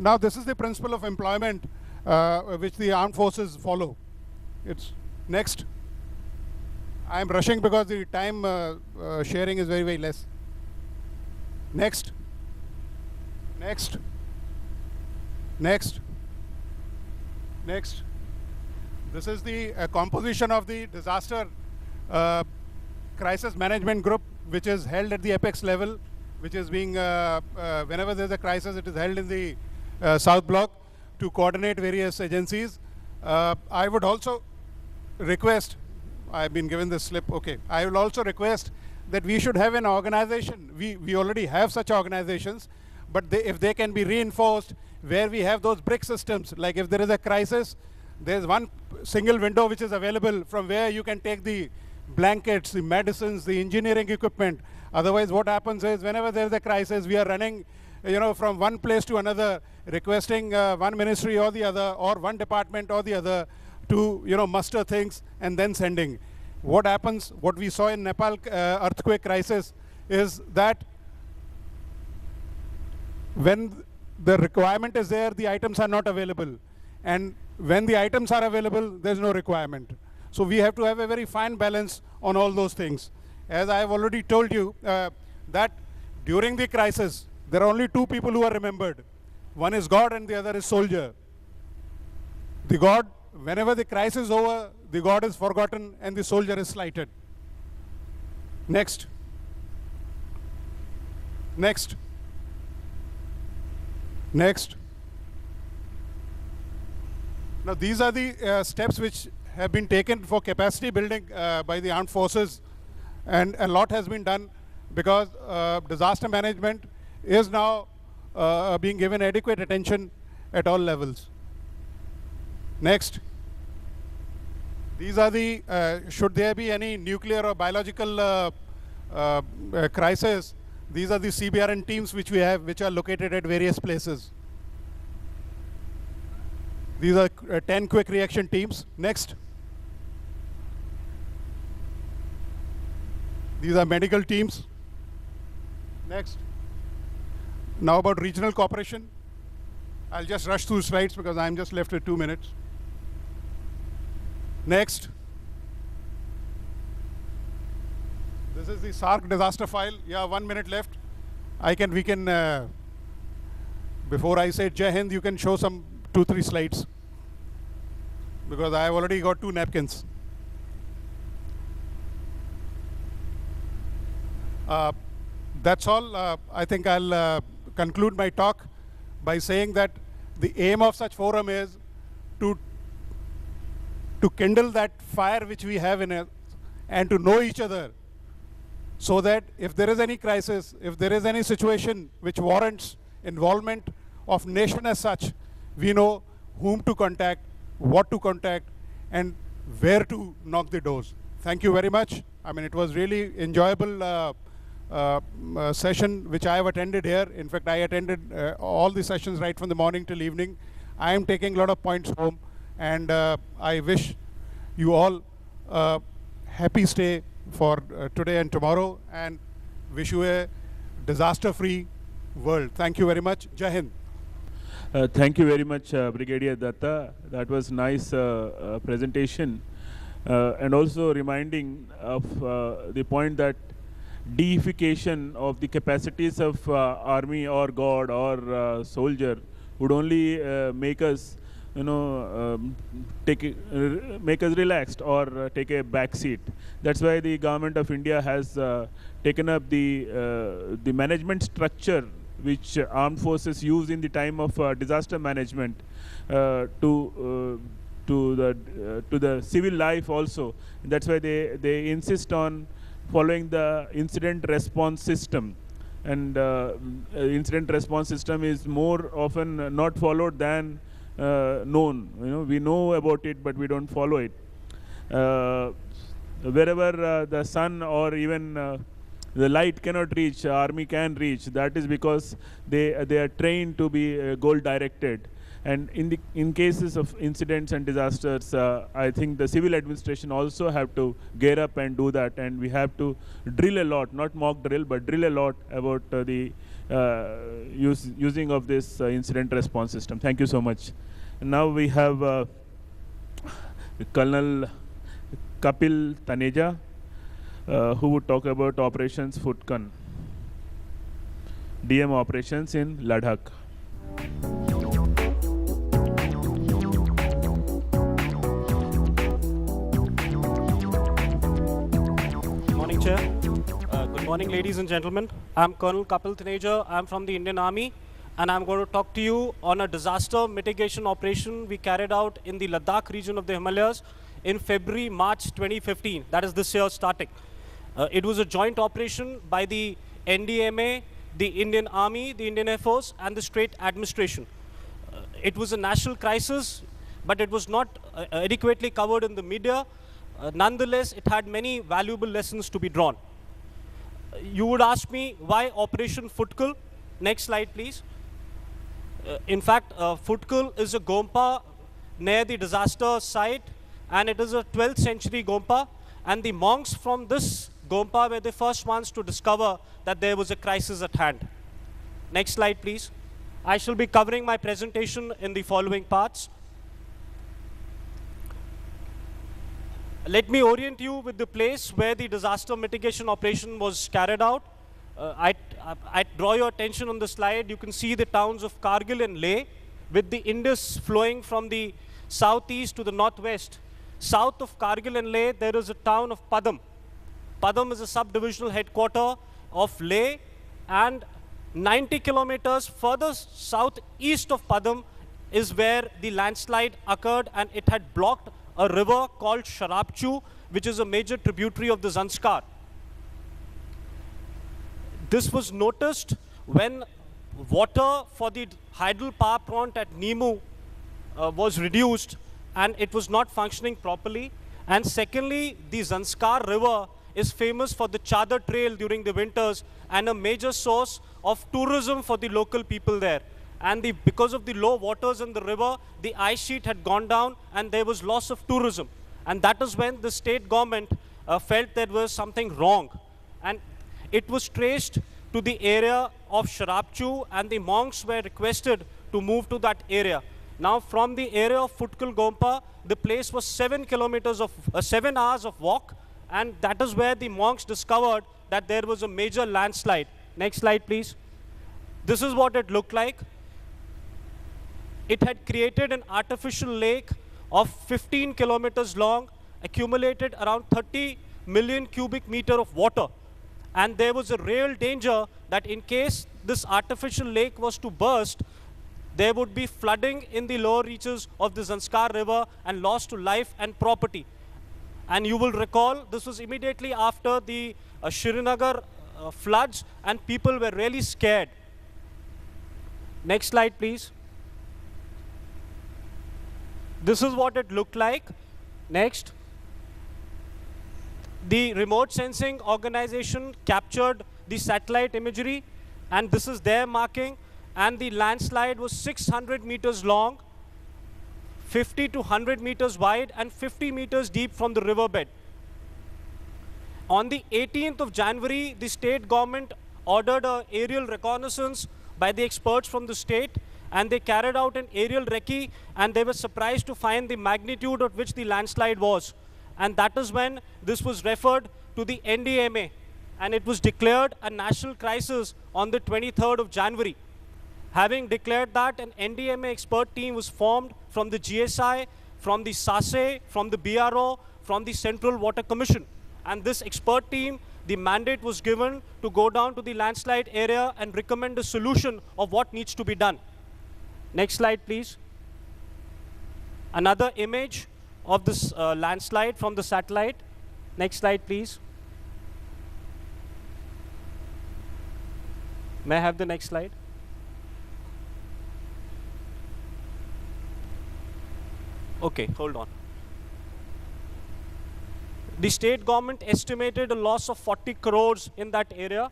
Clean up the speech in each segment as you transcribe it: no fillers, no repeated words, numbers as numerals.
Now this is the principle of employment which the armed forces follow. It's next. I am rushing because the time sharing is very, very less. Next. Next. Next. Next. This is the composition of the disaster crisis management group, which is held at the apex level, which is being, whenever there's a crisis, it is held in the South Block to coordinate various agencies. I would also request, I've been given this slip, okay. I will also request that we should have an organization. We already have such organizations, but if they can be reinforced, where we have those brick systems, like if there is a crisis, there's one single window which is available from where you can take the blankets, the medicines, the engineering equipment. Otherwise, what happens is whenever there's a crisis, we are running, from one place to another, requesting one ministry or the other, or one department or the other to, muster things and then sending. What happens, what we saw in Nepal earthquake crisis is that when the requirement is there, the items are not available. And when the items are available, there's no requirement. So we have to have a very fine balance on all those things. As I have already told you, that during the crisis, there are only two people who are remembered. One is God and the other is soldier. The God, whenever the crisis is over, the God is forgotten and the soldier is slighted. Next. Next. Next. Now these are the steps which have been taken for capacity building by the armed forces, and a lot has been done because disaster management is now being given adequate attention at all levels. Next. These are the, should there be any nuclear or biological crisis, these are the CBRN teams which we have, which are located at various places. These are 10 quick reaction teams. Next. These are medical teams. Next. Now about regional cooperation. I'll just rush through slides because I'm just left with 2 minutes. Next. This is the SARC disaster file. Yeah, 1 minute left. We can, before I say Jai Hind, you can show some 2-3 slides because I have already got 2 napkins. That's all. I think I'll conclude my talk by saying that the aim of such forum is to kindle that fire which we have in us and to know each other, so that if there is any crisis, if there is any situation which warrants involvement of nation as such, we know whom to contact, what to contact, and where to knock the doors. Thank you very much. I mean, it was really enjoyable session which I have attended here. In fact, I attended all the sessions right from the morning till evening. I am taking a lot of points home, and I wish you all a happy stay for today and tomorrow, and wish you a disaster-free world. Thank you very much. Jai Hind. Thank you very much, Brigadier Datta. That was nice presentation, and also reminding of the point that deification of the capacities of army or God or soldier would only make us, make us relaxed or take a back seat. That's why the government of India has taken up the management structure which armed forces use in the time of disaster management to the civil life also. That's why they insist on following the incident response system, and incident response system is more often not followed than known. We know about it, but we don't follow it. Wherever the sun or even the light cannot reach, army can reach. That is because they are trained to be goal directed. And in cases of incidents and disasters, I think the civil administration also have to gear up and do that. And we have to drill a lot, not mock drill, but drill a lot about the using of this incident response system. Thank you so much. Now we have Colonel Kapil Taneja, who would talk about Operations Futkan, DM operations in Ladakh. Good morning, Chair. Good morning, ladies and gentlemen. I'm Colonel Kapil Taneja. I'm from the Indian Army, and I'm going to talk to you on a disaster mitigation operation we carried out in the Ladakh region of the Himalayas in February, March 2015. That is this year starting. It was a joint operation by the NDMA, the Indian Army, the Indian Air Force, and the state administration. It was a national crisis, but it was not adequately covered in the media. Nonetheless, it had many valuable lessons to be drawn. You would ask me, why Operation Futkal? Next slide, please. In fact, Futkal is a Gompa near the disaster site, and it is a 12th century Gompa. And the monks from this Gompa were the first ones to discover that there was a crisis at hand. Next slide, please. I shall be covering my presentation in the following parts. Let me orient you with the place where the disaster mitigation operation was carried out. I draw your attention on the slide. You can see the towns of Kargil and Leh, with the Indus flowing from the southeast to the northwest. South of Kargil and Leh, there is a town of Padam. Padam is a subdivisional headquarter of Leh, and 90 kilometers further southeast of Padam is where the landslide occurred, and it had blocked a river called Sharapchu, which is a major tributary of the Zanskar. This was noticed when water for the hydel power plant at Nimu was reduced, and it was not functioning properly. And secondly, the Zanskar river is famous for the Chadar trail during the winters and a major source of tourism for the local people there. And because of the low waters in the river, the ice sheet had gone down and there was loss of tourism. And that is when the state government felt there was something wrong. And it was traced to the area of Sharapchu, and the monks were requested to move to that area. Now, from the area of Futkal Gompa, the place was 7 hours of walk, and that is where the monks discovered that there was a major landslide. Next slide, please. This is what it looked like. It had created an artificial lake of 15 kilometers long, accumulated around 30 million cubic meter of water. And there was a real danger that in case this artificial lake was to burst, there would be flooding in the lower reaches of the Zanskar river and loss to life and property. And you will recall, this was immediately after the Srinagar floods, and people were really scared. Next slide, please. This is what it looked like. Next. The remote sensing organization captured the satellite imagery, and this is their marking. And the landslide was 600 meters long, 50 to 100 meters wide, and 50 meters deep from the riverbed. On the 18th of January, the state government ordered an aerial reconnaissance by the experts from the state, and they carried out an aerial recce, and they were surprised to find the magnitude at which the landslide was. And that is when this was referred to the NDMA, and it was declared a national crisis on the 23rd of January. Having declared that, an NDMA expert team was formed from the GSI, from the SASE, from the BRO, from the Central Water Commission. And this expert team, the mandate was given to go down to the landslide area and recommend a solution of what needs to be done. Next slide, please. Another image of this landslide from the satellite. Next slide, please. May I have the next slide? Okay, hold on. The state government estimated a loss of 40 crores in that area,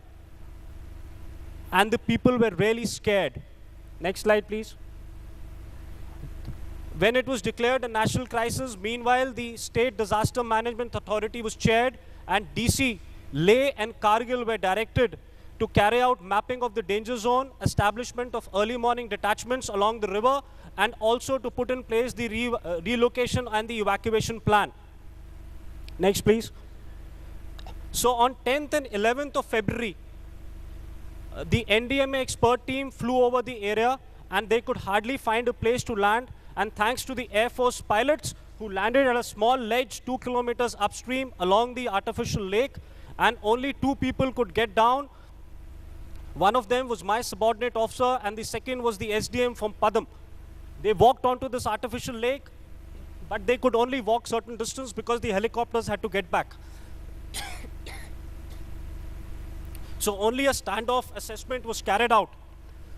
and the people were really scared. Next slide, please. When it was declared a national crisis, meanwhile, the State Disaster Management Authority was chaired, and DC, Leh and Kargil were directed to carry out mapping of the danger zone, establishment of early morning detachments along the river, and also to put in place the relocation and the evacuation plan. Next, please. So on 10th and 11th of February, the NDMA expert team flew over the area and they could hardly find a place to land. And thanks to the Air Force pilots who landed at a small ledge 2 kilometers upstream along the artificial lake, and only 2 people could get down. One of them was my subordinate officer and the second was the SDM from Padam. They walked onto this artificial lake, but they could only walk certain distance because the helicopters had to get back. So only a standoff assessment was carried out.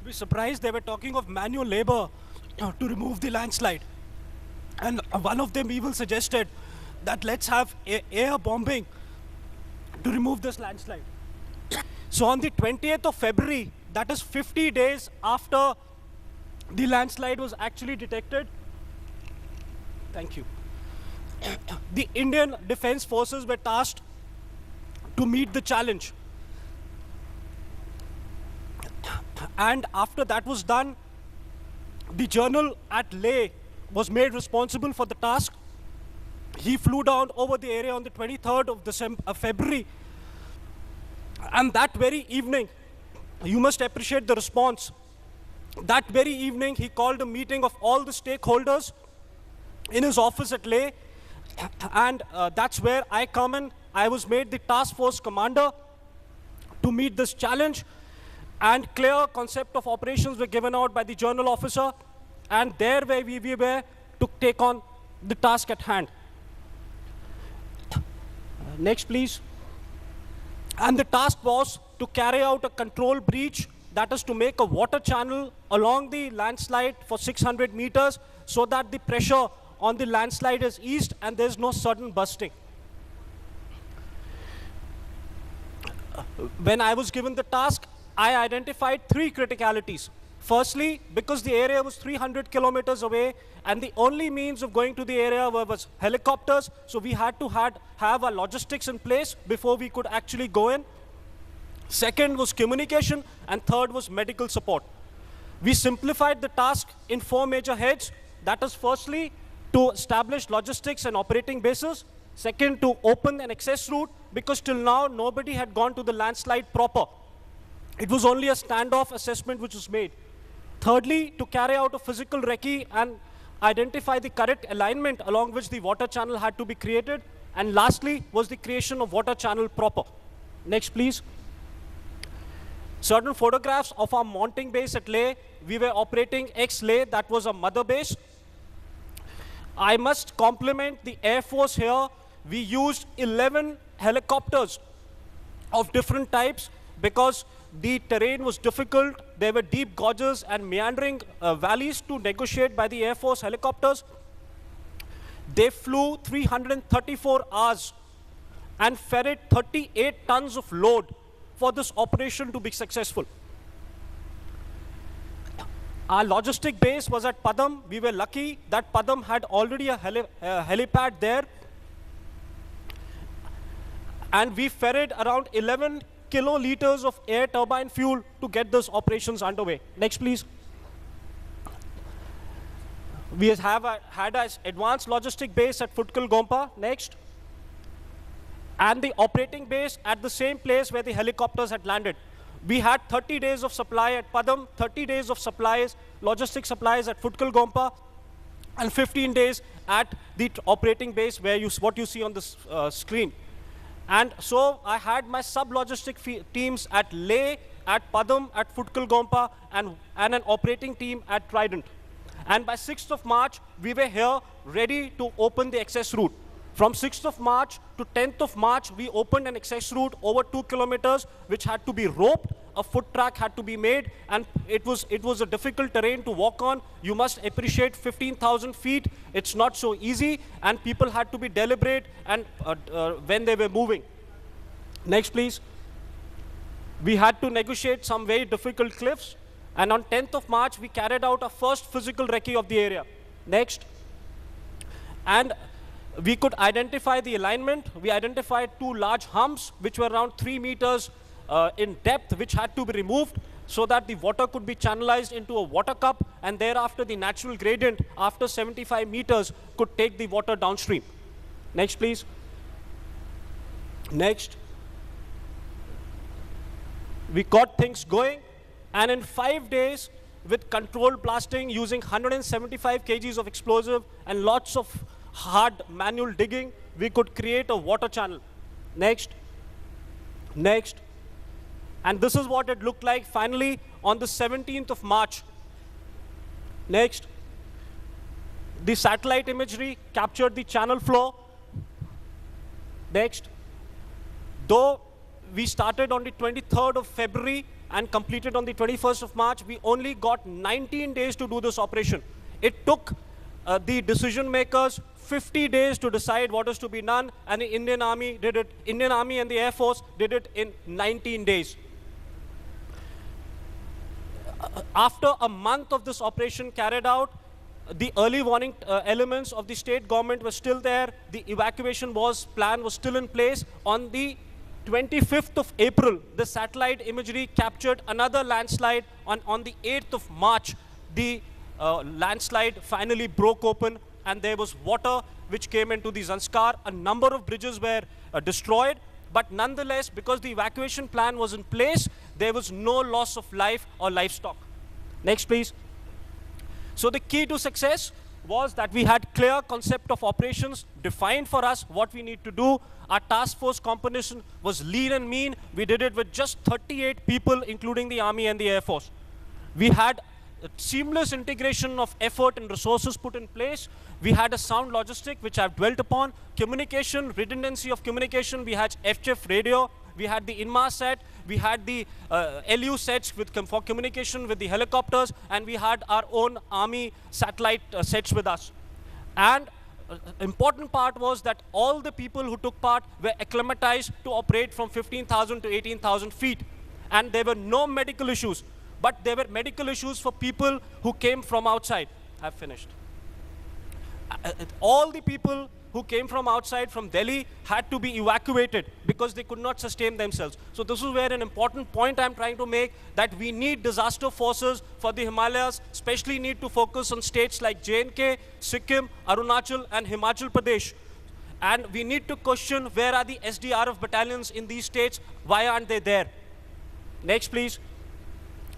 We were surprised they were talking of manual labor to remove the landslide. And one of them even suggested that let's have air bombing to remove this landslide. So on the 20th of February, that is 50 days after the landslide was actually detected, thank you, the Indian Defense Forces were tasked to meet the challenge. And after that was done, the general at Leh was made responsible for the task. He flew down over the area on the 23rd of February. And that very evening, you must appreciate the response. That very evening, he called a meeting of all the stakeholders in his office at Leh. And that's where I come in. I was made the task force commander to meet this challenge. And clear concept of operations were given out by the general officer. And there where we were to take on the task at hand. Next, please. And the task was to carry out a control breach, that is to make a water channel along the landslide for 600 meters so that the pressure on the landslide is eased and there's no sudden bursting. When I was given the task, I identified 3 criticalities. Firstly, because the area was 300 kilometers away and the only means of going to the area was helicopters, so we had to have our logistics in place before we could actually go in. Second was communication, and third was medical support. We simplified the task in 4 major heads. That is firstly, to establish logistics and operating bases. Second, to open an access route, because till now nobody had gone to the landslide proper. It was only a standoff assessment which was made. Thirdly, to carry out a physical recce and identify the correct alignment along which the water channel had to be created. And lastly, was the creation of water channel proper. Next, please. Certain photographs of our mounting base at Leh. We were operating ex-Leh, that was a mother base. I must compliment the Air Force here. We used 11 helicopters of different types because the terrain was difficult. There were deep gorges and meandering valleys to negotiate by the Air Force helicopters. They flew 334 hours and ferried 38 tons of load for this operation to be successful. Our logistic base was at Padam. We were lucky that Padam had already a helipad there. And we ferried around 11 kiloliters of air turbine fuel to get those operations underway. Next, please. We have had an advanced logistic base at Futkal Gompa. Next. And the operating base at the same place where the helicopters had landed. We had 30 days of supply at Padam, 30 days of supplies, logistic supplies at Futkal Gompa, and 15 days at the operating base where what you see on this screen. And so I had my sub-logistic teams at Leh, at Padam, at Futkal Gompa, and an operating team at Trident. And by 6th of March, we were here ready to open the access route. From 6th of March to 10th of March, we opened an access route over 2 kilometers, which had to be roped. A foot track had to be made, and it was a difficult terrain to walk on. You must appreciate 15,000 feet. It's not so easy, and people had to be deliberate and when they were moving. Next, please. We had to negotiate some very difficult cliffs, and on 10th of March, we carried out our first physical recce of the area. Next. And we could identify the alignment. We identified 2 large humps, which were around 3 meters in depth which had to be removed so that the water could be channelized into a water cup, and thereafter the natural gradient after 75 meters could take the water downstream. Next, please. Next. We got things going, and in 5 days, with controlled blasting using 175 kgs of explosive and lots of hard manual digging, we could create a water channel. Next. Next. And this is what it looked like finally on the 17th of March. Next. The satellite imagery captured the channel flow. Next. Though we started on the 23rd of February and completed on the 21st of March, we only got 19 days to do this operation. It took the decision makers 50 days to decide what is to be done, and the Indian Army did it. Indian Army and the Air Force did it in 19 days. After a month of this operation carried out, the early warning elements of the state government were still there. The evacuation plan was still in place. On the 25th of April, the satellite imagery captured another landslide. On the 8th of March, the landslide finally broke open, and there was water which came into the Zanskar. A number of bridges were destroyed, but nonetheless, because the evacuation plan was in place, there was no loss of life or livestock. Next, please. So the key to success was that we had clear concept of operations defined for us what we need to do. Our task force composition was lean and mean. We did it with just 38 people, including the Army and the Air Force. We had a seamless integration of effort and resources put in place. We had a sound logistic, which I've dwelt upon. Communication, redundancy of communication. We had FCHF radio. We had the Inmarsat. We had the LU sets for communication with the helicopters, and we had our own Army satellite sets with us. And important part was that all the people who took part were acclimatized to operate from 15,000 to 18,000 feet. And there were no medical issues, but there were medical issues for people who came from outside. I've finished. All the people who came from outside, from Delhi, had to be evacuated because they could not sustain themselves. So this is where an important point I'm trying to make, that we need disaster forces for the Himalayas, especially need to focus on states like J&K, Sikkim, Arunachal, and Himachal Pradesh. And we need to question, where are the SDRF battalions in these states? Why aren't they there? Next, please.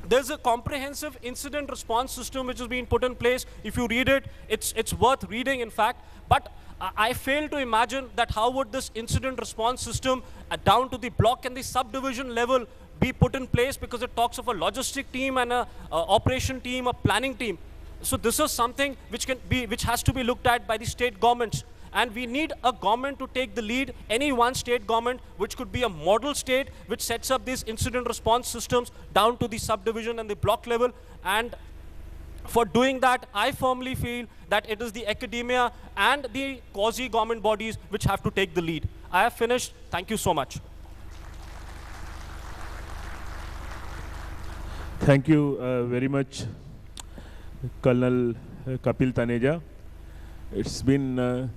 There's a comprehensive incident response system which has been put in place. If you read it, it's worth reading, in fact. But I fail to imagine that how would this incident response system down to the block and the subdivision level be put in place, because it talks of a logistic team and a operation team, a planning team. So this is something which has to be looked at by the state governments. And we need a government to take the lead, any one state government, which could be a model state, which sets up these incident response systems down to the subdivision and the block level. And for doing that, I firmly feel that it is the academia and the quasi-government bodies which have to take the lead. I have finished. Thank you so much. Thank you very much, Colonel Kapil Taneja. It's been,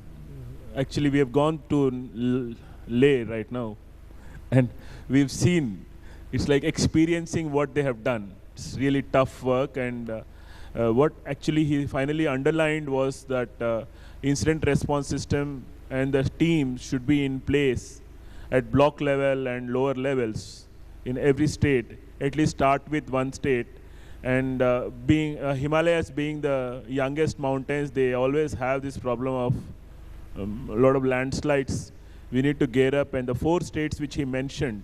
actually we have gone to Leh right now, and we've seen, it's like experiencing what they have done. It's really tough work, and what actually he finally underlined was that incident response system and the team should be in place at block level and lower levels in every state. At least start with one state. And being Himalayas being the youngest mountains, they always have this problem of a lot of landslides. We need to gear up, and the 4 states which he mentioned,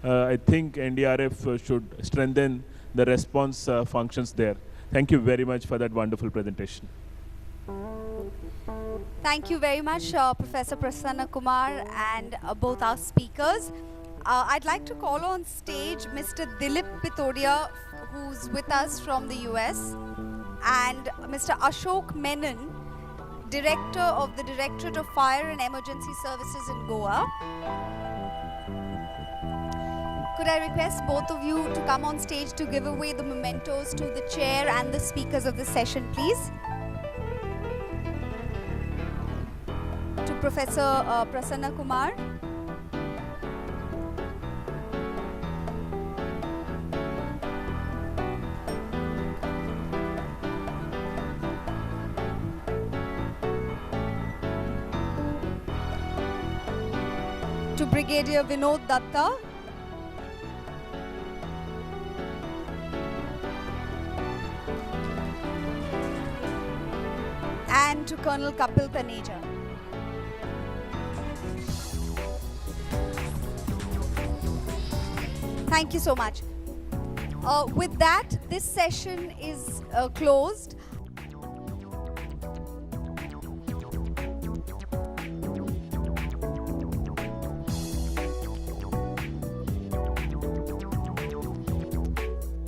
I think NDRF should strengthen the response functions there. Thank you very much for that wonderful presentation. Thank you very much, Professor Prasanna Kumar and both our speakers. I'd like to call on stage Mr. Dilip Pitodia, who's with us from the US, and Mr. Ashok Menon, Director of the Directorate of Fire and Emergency Services in Goa. Could I request both of you to come on stage to give away the mementos to the chair and the speakers of the session, please? To Professor Prasanna Kumar. to Brigadier Vinod Datta, and to Colonel Kapil Taneja. Thank you so much. With that, this session is closed.